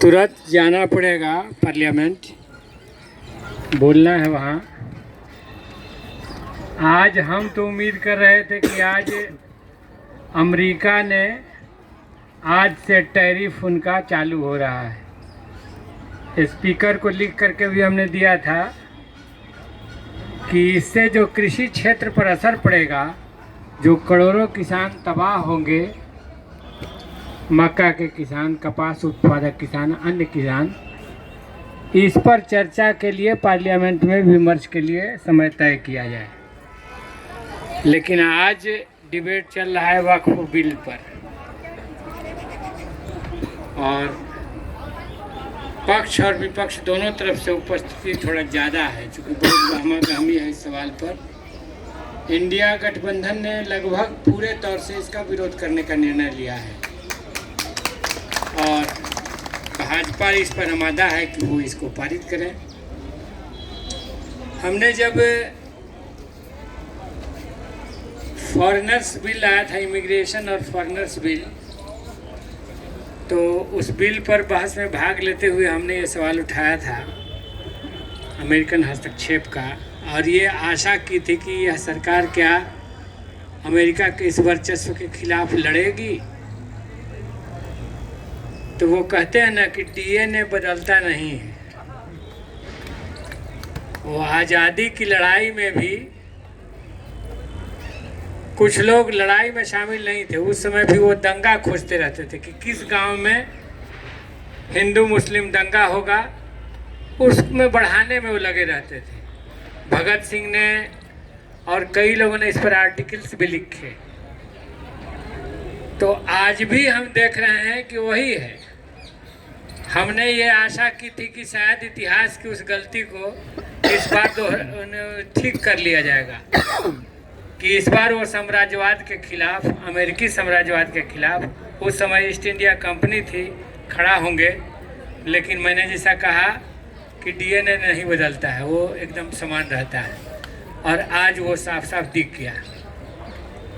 तुरंत जाना पड़ेगा पार्लियामेंट, बोलना है वहाँ। आज हम तो उम्मीद कर रहे थे कि आज अमेरिका ने आज से टैरिफ उनका चालू हो रहा है। स्पीकर को लिख करके भी हमने दिया था कि इससे जो कृषि क्षेत्र पर असर पड़ेगा, जो करोड़ों किसान तबाह होंगे, मक्का के किसान, कपास उत्पादक किसान, अन्य किसान, इस पर चर्चा के लिए पार्लियामेंट में विमर्श के लिए समय तय किया जाए। लेकिन आज डिबेट चल रहा है वक्फ बिल पर, और पक्ष और विपक्ष दोनों तरफ से उपस्थिति थोड़ा ज़्यादा है, चूँकि बहुत गहमा-गहमी है इस सवाल पर। इंडिया गठबंधन ने लगभग पूरे तौर से इसका विरोध करने का निर्णय लिया है और भाजपा इस पर आमादा है कि वो इसको पारित करें। हमने जब फॉरेनर्स बिल आया था, इमिग्रेशन और फॉरेनर्स बिल, तो उस बिल पर बहस में भाग लेते हुए हमने ये सवाल उठाया था अमेरिकन हस्तक्षेप का, और ये आशा की थी कि यह सरकार क्या अमेरिका के इस वर्चस्व के खिलाफ लड़ेगी। तो वो कहते हैं ना कि डीएनए बदलता नहीं है। वो आज़ादी की लड़ाई में भी कुछ लोग लड़ाई में शामिल नहीं थे। उस समय भी वो दंगा खोजते रहते थे कि किस गांव में हिंदू मुस्लिम दंगा होगा, उसमें बढ़ाने में वो लगे रहते थे। भगत सिंह ने और कई लोगों ने इस पर आर्टिकल्स भी लिखे। तो आज भी हम देख रहे हैं कि वही है। हमने ये आशा की थी कि शायद इतिहास की उस गलती को इस बार ठीक कर लिया जाएगा, कि इस बार वो साम्राज्यवाद के खिलाफ, अमेरिकी साम्राज्यवाद के खिलाफ, उस समय ईस्ट इंडिया कंपनी थी, खड़ा होंगे। लेकिन मैंने जैसा कहा कि डीएनए नहीं बदलता है, वो एकदम समान रहता है। और आज वो साफ साफ दिख गया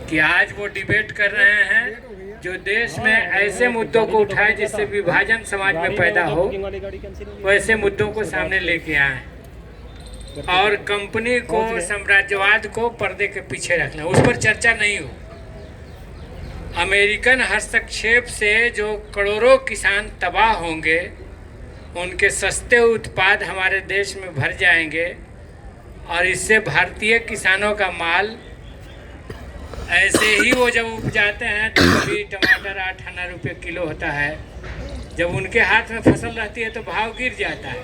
कि आज वो डिबेट कर रहे हैं जो देश में ऐसे मुद्दों को उठाए जिससे विभाजन समाज में पैदा हो, वैसे मुद्दों को सामने लेके आए और कंपनी को, साम्राज्यवाद को पर्दे के पीछे रखना, उस पर चर्चा नहीं हो। अमेरिकन हस्तक्षेप से जो करोड़ों किसान तबाह होंगे, उनके सस्ते उत्पाद हमारे देश में भर जाएंगे और इससे भारतीय किसानों का माल, ऐसे ही वो जब उपजाते हैं तो कभी टमाटर 8 आना रुपये किलो होता है, जब उनके हाथ में फसल रहती है तो भाव गिर जाता है,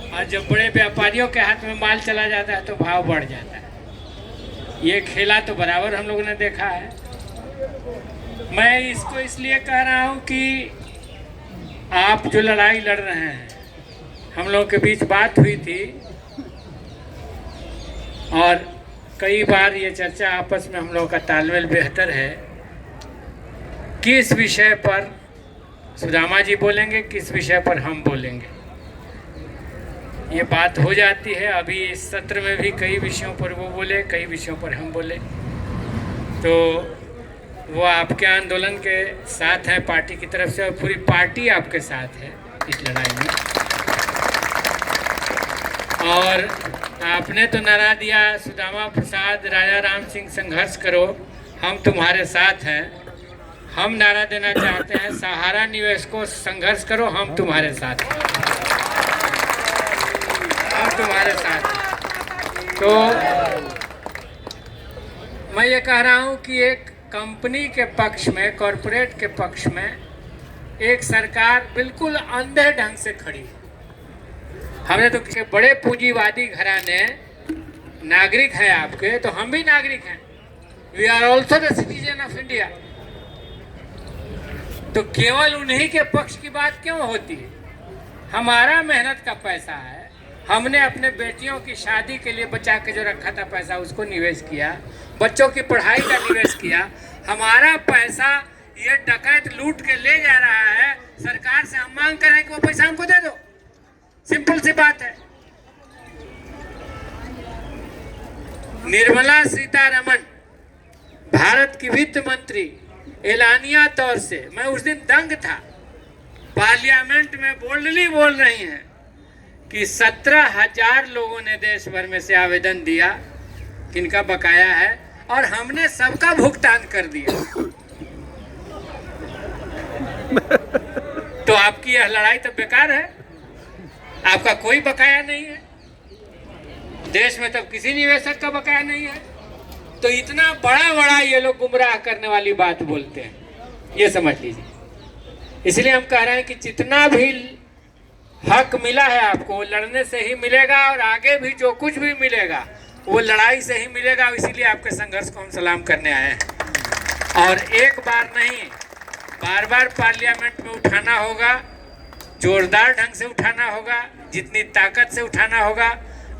और जब बड़े व्यापारियों के हाथ में माल चला जाता है तो भाव बढ़ जाता है। ये खेला तो बराबर हम लोगों ने देखा है। मैं इसको इसलिए कह रहा हूँ कि आप जो लड़ाई लड़ रहे हैं, हम लोगों के बीच बात हुई थी और कई बार ये चर्चा आपस में हम लोगों का तालमेल बेहतर है। किस विषय पर सुदामा जी बोलेंगे, किस विषय पर हम बोलेंगे, ये बात हो जाती है। अभी इस सत्र में भी कई विषयों पर वो बोले, कई विषयों पर हम बोले, तो वो आपके आंदोलन के साथ हैं पार्टी की तरफ से, और पूरी पार्टी आपके साथ है इस लड़ाई में। और आपने तो नारा दिया, सुदामा प्रसाद, राजा राम सिंह संघर्ष करो, हम तुम्हारे साथ हैं। हम नारा देना चाहते हैं, सहारा निवेशकों संघर्ष करो, हम तुम्हारे साथ हैं, हम तुम्हारे साथ हैं। तो मैं ये कह रहा हूँ कि एक कंपनी के पक्ष में, कॉरपोरेट के पक्ष में एक सरकार बिल्कुल अंधे ढंग से खड़ी है। हमने तो किसी बड़े पूंजीवादी घराने, नागरिक हैं आपके, तो हम भी नागरिक हैं, we are also the citizen of India. तो केवल उन्हीं के पक्ष की बात क्यों होती है? हमारा मेहनत का पैसा है, हमने अपने बेटियों की शादी के लिए बचा के जो रखा था पैसा, उसको निवेश किया, बच्चों की पढ़ाई का निवेश किया। हमारा पैसा ये डकैत लूट के ले जा रहा है, सरकार से हम मांग कर रहे हैं कि वो पैसा हमको दे दो। सिंपल सी बात है। निर्मला सीतारमण, भारत की वित्त मंत्री, एलानिया तौर से, मैं उस दिन दंग था, पार्लियामेंट में बोल्डली बोल रही हैं कि 17,000 लोगों ने देश भर में से आवेदन दिया किनका बकाया है और हमने सबका भुगतान कर दिया। तो आपकी यह लड़ाई तो बेकार है, आपका कोई बकाया नहीं है, देश में तब किसी निवेशक का बकाया नहीं है। तो इतना बड़ा बड़ा ये लोग गुमराह करने वाली बात बोलते हैं, ये समझ लीजिए। इसलिए हम कह रहे हैं कि जितना भी हक मिला है आपको वो लड़ने से ही मिलेगा और आगे भी जो कुछ भी मिलेगा वो लड़ाई से ही मिलेगा। इसीलिए आपके संघर्ष को हम सलाम करने आए हैं और एक बार नहीं बार बार पार्लियामेंट में उठाना होगा, जोरदार ढंग से उठाना होगा, जितनी ताकत से उठाना होगा।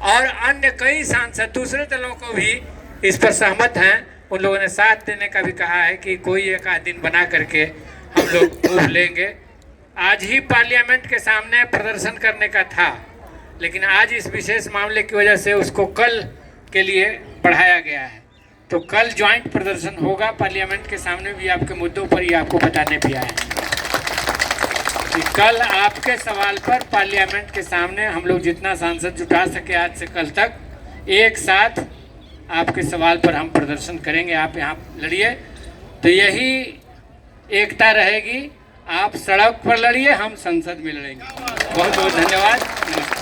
और अन्य कई सांसद दूसरे दलों को भी इस पर सहमत हैं, उन लोगों ने साथ देने का भी कहा है कि कोई एक आध दिन बना करके हम लोग मूव लेंगे। आज ही पार्लियामेंट के सामने प्रदर्शन करने का था, लेकिन आज इस विशेष मामले की वजह से उसको कल के लिए बढ़ाया गया है। तो कल ज्वाइंट प्रदर्शन होगा पार्लियामेंट के सामने भी, आपके मुद्दों पर ही आपको बताने भी आए कि कल आपके सवाल पर पार्लियामेंट के सामने हम लोग जितना सांसद जुटा सके आज से कल तक एक साथ आपके सवाल पर हम प्रदर्शन करेंगे। आप यहाँ लड़िए तो यही एकता रहेगी। आप सड़क पर लड़िए, हम संसद में लड़ेंगे। बहुत बहुत धन्यवाद। नमस्कार।